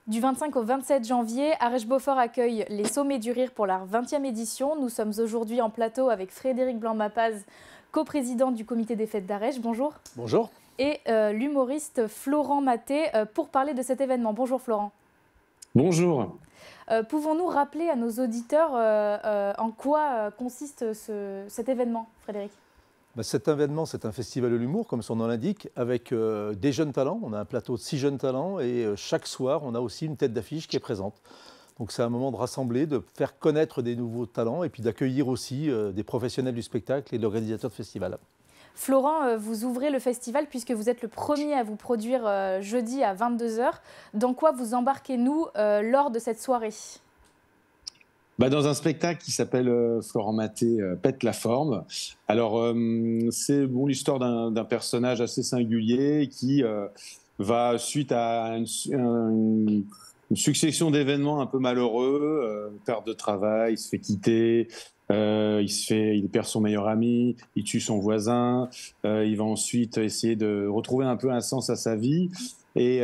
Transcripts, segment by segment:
Du 25 au 27 janvier, Arèche-Beaufort accueille les Sommets du Rire pour la 20e édition. Nous sommes aujourd'hui en plateau avec Frédéric Blanc-Mappaz, coprésident du comité des fêtes d'Arèche. Bonjour. Bonjour. Et l'humoriste Florent Mathé pour parler de cet événement. Bonjour Florent. Bonjour. Pouvons-nous rappeler à nos auditeurs en quoi consiste cet événement, Frédéric ? Cet événement, c'est un festival de l'humour, comme son nom l'indique, avec des jeunes talents. On a un plateau de 6 jeunes talents et chaque soir, on a aussi une tête d'affiche qui est présente. Donc c'est un moment de rassembler, de faire connaître des nouveaux talents et puis d'accueillir aussi des professionnels du spectacle et de l'organisateur de festival. Florent, vous ouvrez le festival puisque vous êtes le premier à vous produire jeudi à 22 h. Dans quoi vous embarquez-nous lors de cette soirée ? Dans un spectacle qui s'appelle Florent Mathé pète la forme. Alors, c'est l'histoire d'un personnage assez singulier qui va, suite à une succession d'événements un peu malheureux, perte de travail, il se fait quitter, il perd son meilleur ami, il tue son voisin, il va ensuite essayer de retrouver un peu un sens à sa vie. Et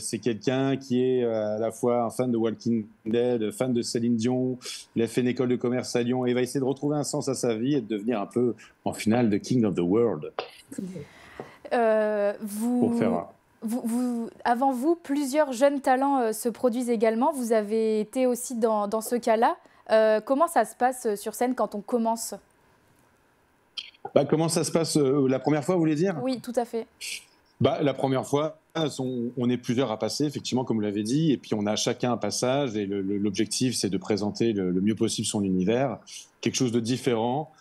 c'est quelqu'un qui est à la fois un fan de Walking Dead, fan de Céline Dion. Il a fait une école de commerce à Lyon et il va essayer de retrouver un sens à sa vie et de devenir un peu, en finale, the king of the world. Avant vous, plusieurs jeunes talents se produisent également. Vous avez été aussi dans ce cas-là. Comment ça se passe sur scène quand on commence ? Comment ça se passe la première fois, vous voulez dire ? Oui, tout à fait. La première fois, on est plusieurs à passer, effectivement, comme vous l'avez dit, et puis on a chacun un passage, et l'objectif, c'est de présenter le mieux possible son univers, quelque chose de différent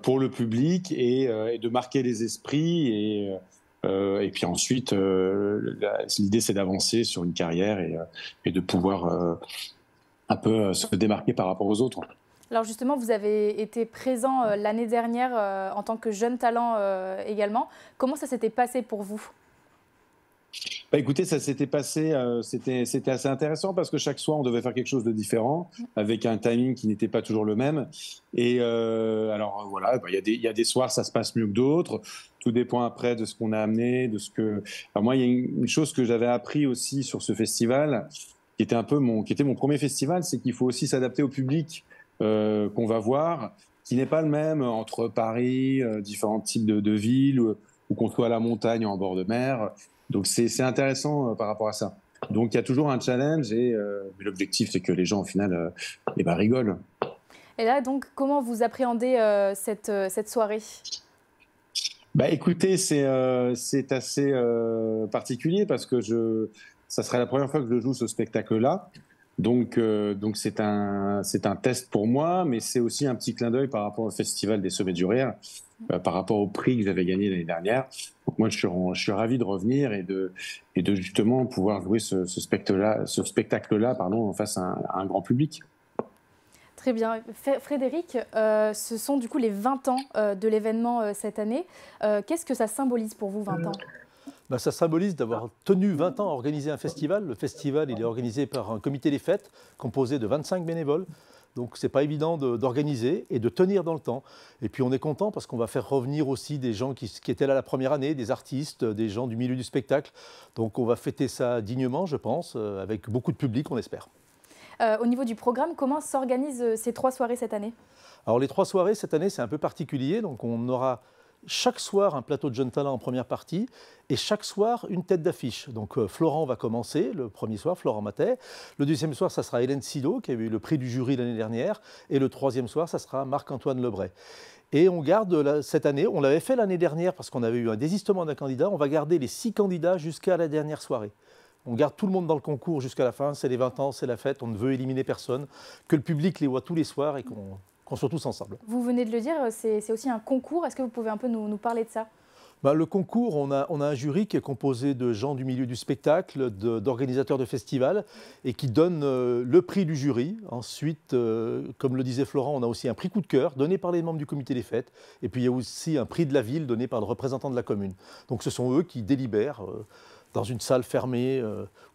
pour le public, et de marquer les esprits, et puis ensuite, l'idée, c'est d'avancer sur une carrière et de pouvoir un peu se démarquer par rapport aux autres. Alors justement, vous avez été présent l'année dernière en tant que jeune talent également. Comment ça s'était passé pour vous ? Écoutez, ça s'était passé, c'était assez intéressant parce que chaque soir, on devait faire quelque chose de différent, avec un timing qui n'était pas toujours le même. Et alors voilà, il y a des soirs, ça se passe mieux que d'autres. Tout dépend après de ce qu'on a amené, de ce que. Alors moi, il y a une chose que j'avais appris aussi sur ce festival, qui était mon premier festival, c'est qu'il faut aussi s'adapter au public qu'on va voir, qui n'est pas le même entre Paris, différents types de villes, ou qu'on soit à la montagne ou en bord de mer. Donc c'est intéressant par rapport à ça. Donc il y a toujours un challenge et l'objectif c'est que les gens au final rigolent. Et là donc comment vous appréhendez cette soirée ? Écoutez, c'est assez particulier parce que ça serait la première fois que je joue ce spectacle-là. Donc c'est un test pour moi, mais c'est aussi un petit clin d'œil par rapport au Festival des Sommets du Rire, par rapport au prix que j'avais gagné l'année dernière. Donc moi, je suis ravi de revenir et de justement pouvoir jouer ce spectacle-là, face à un grand public. Très bien. Frédéric, ce sont du coup les 20 ans de l'événement cette année. Qu'est-ce que ça symbolise pour vous, 20 ans ? Ça symbolise d'avoir tenu 20 ans à organiser un festival. Le festival, il est organisé par un comité des fêtes composé de 25 bénévoles. Donc, ce n'est pas évident d'organiser et de tenir dans le temps. Et puis, on est content parce qu'on va faire revenir aussi des gens qui étaient là la première année, des artistes, des gens du milieu du spectacle. Donc, on va fêter ça dignement, je pense, avec beaucoup de public, on espère. Au niveau du programme, comment s'organisent ces 3 soirées cette année ? Alors, les 3 soirées cette année, c'est un peu particulier. Donc, on aura chaque soir un plateau de jeunes talents en première partie et chaque soir une tête d'affiche. Donc Florent va commencer le premier soir, Florent Mathé. Le deuxième soir, ça sera Hélène Silo qui a eu le prix du jury l'année dernière. Et le troisième soir, ça sera Marc-Antoine Lebray. Et on garde cette année, on l'avait fait l'année dernière parce qu'on avait eu un désistement d'un candidat, on va garder les 6 candidats jusqu'à la dernière soirée. On garde tout le monde dans le concours jusqu'à la fin, c'est les 20 ans, c'est la fête, on ne veut éliminer personne, que le public les voit tous les soirs et qu'on soit tous ensemble. Vous venez de le dire, c'est aussi un concours. Est-ce que vous pouvez un peu nous parler de ça ? Le concours, on a un jury qui est composé de gens du milieu du spectacle, d'organisateurs de festivals et qui donne le prix du jury. Ensuite, comme le disait Florent, on a aussi un prix coup de cœur donné par les membres du comité des fêtes. Et puis il y a aussi un prix de la ville donné par le représentant de la commune. Donc ce sont eux qui délibèrent dans une salle fermée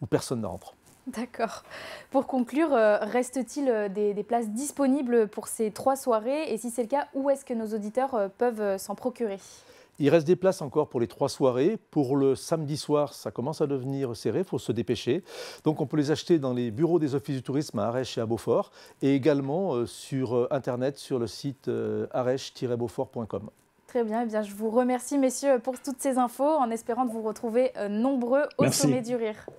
où personne n'entre. D'accord. Pour conclure, reste-t-il des places disponibles pour ces 3 soirées ? Et si c'est le cas, où est-ce que nos auditeurs peuvent s'en procurer ? Il reste des places encore pour les 3 soirées. Pour le samedi soir, ça commence à devenir serré, il faut se dépêcher. Donc on peut les acheter dans les bureaux des offices du tourisme à Arèche et à Beaufort, et également sur Internet, sur le site arèche-beaufort.com. Très bien, eh bien, je vous remercie messieurs pour toutes ces infos, en espérant de vous retrouver nombreux au Sommet du Rire.